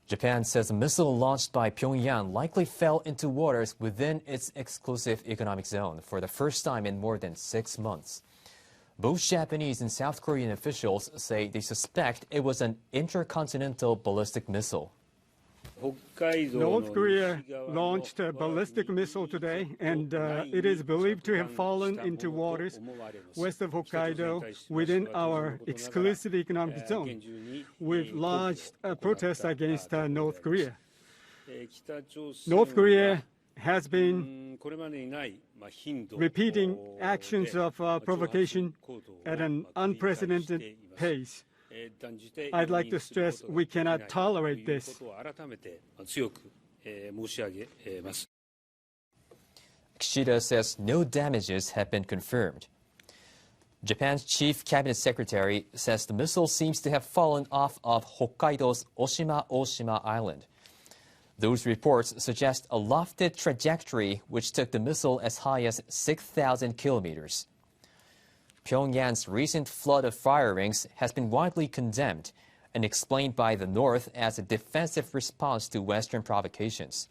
Japan says a missile launched by Pyongyang likely fell into waters within its exclusive economic zone for the first time in more than 6 months. Both Japanese and South Korean officials say they suspect it was an intercontinental ballistic missile. North Korea launched a ballistic missile today, and it is believed to have fallen into waters west of Hokkaido within our exclusive economic zone, with large protests against North Korea. North Korea has been repeating actions of provocation at an unprecedented pace. I'd like to stress we cannot tolerate this. Kishida says no damages have been confirmed. Japan's chief cabinet secretary says the missile seems to have fallen off of Hokkaido's Oshima Island. Those reports suggest a lofted trajectory which took the missile as high as 6,000 kilometers. Pyongyang's recent flood of firings has been widely condemned and explained by the North as a defensive response to Western provocations.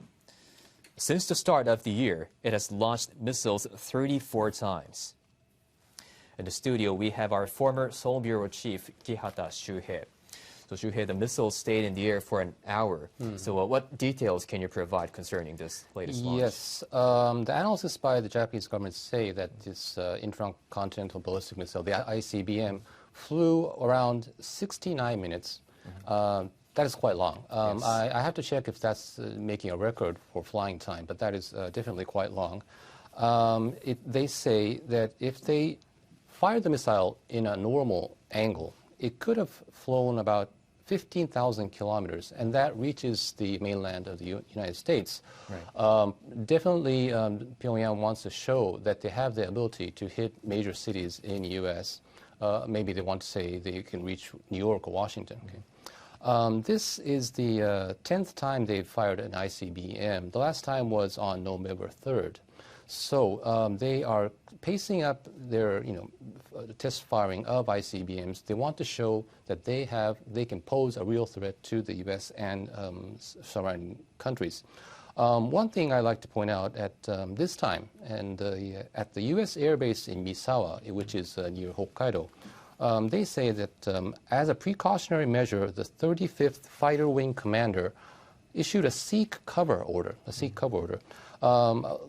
Since the start of the year, it has launched missiles 34 times. In the studio, we have our former Seoul Bureau Chief, Kihata Shuhei. So Shuhei, the missile stayed in the air for an hour. So what details can you provide concerning this latest launch? Yes, the analysis by the Japanese government say that this intercontinental ballistic missile, the ICBM, flew around 69 minutes. That is quite long. Yes. I have to check if that's making a record for flying time, but that is definitely quite long. They say that if they fired the missile in a normal angle, it could have flown about 15,000 kilometers, and that reaches the mainland of the United States. Right. Definitely, Pyongyang wants to show that they have the ability to hit major cities in the U.S. Maybe they want to say they can reach New York or Washington. Okay. This is the 10th time they've fired an ICBM. The last time was on November 3rd. So they are pacing up their, test firing of ICBMs. They want to show that they can pose a real threat to the U.S. and surrounding countries. One thing I like to point out at this time, and at the U.S. Air Base in Misawa, which is near Hokkaido, they say that as a precautionary measure, the 35th Fighter Wing Commander issued a seek cover order.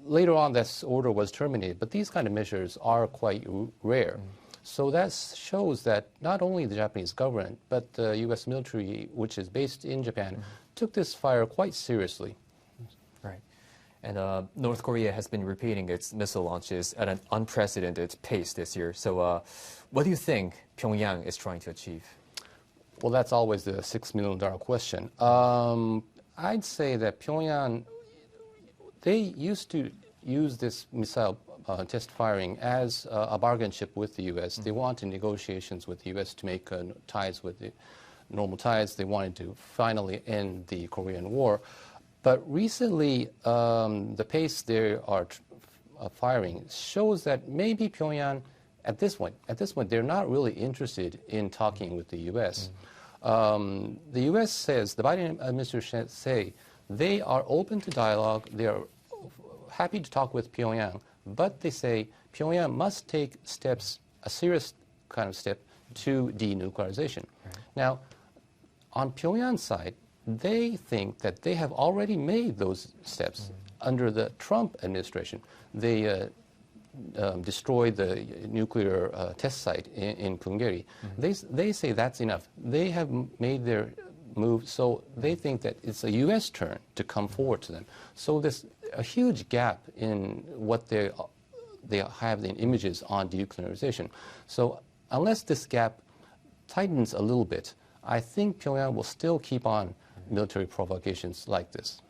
Later on, this order was terminated, but these kind of measures are quite rare. So that shows that not only the Japanese government, but the U.S. military, which is based in Japan, took this fire quite seriously. Right. And North Korea has been repeating its missile launches at an unprecedented pace this year. So what do you think Pyongyang is trying to achieve? Well, that's always the $6 million question. I'd say that Pyongyang, they used to use this missile test firing as a bargain chip with the U.S. They wanted negotiations with the U.S. to make ties with the normal ties. They wanted to finally end the Korean War. But recently, the pace they are firing shows that maybe Pyongyang, at this point, they're not really interested in talking with the U.S. The U.S. says, the Biden administration say, they are open to dialogue. They are happy to talk with Pyongyang, but they say Pyongyang must take steps, a serious kind of step, to denuclearization. Right. Now, on Pyongyang's side, they think that they have already made those steps under the Trump administration. They destroyed the nuclear test site in Punggye. They say that's enough. They have made their move, so they think that it's a U.S. turn to come forward to them. So there's a huge gap in what they have in images on denuclearization. So unless this gap tightens a little bit, I think Pyongyang will still keep on military provocations like this.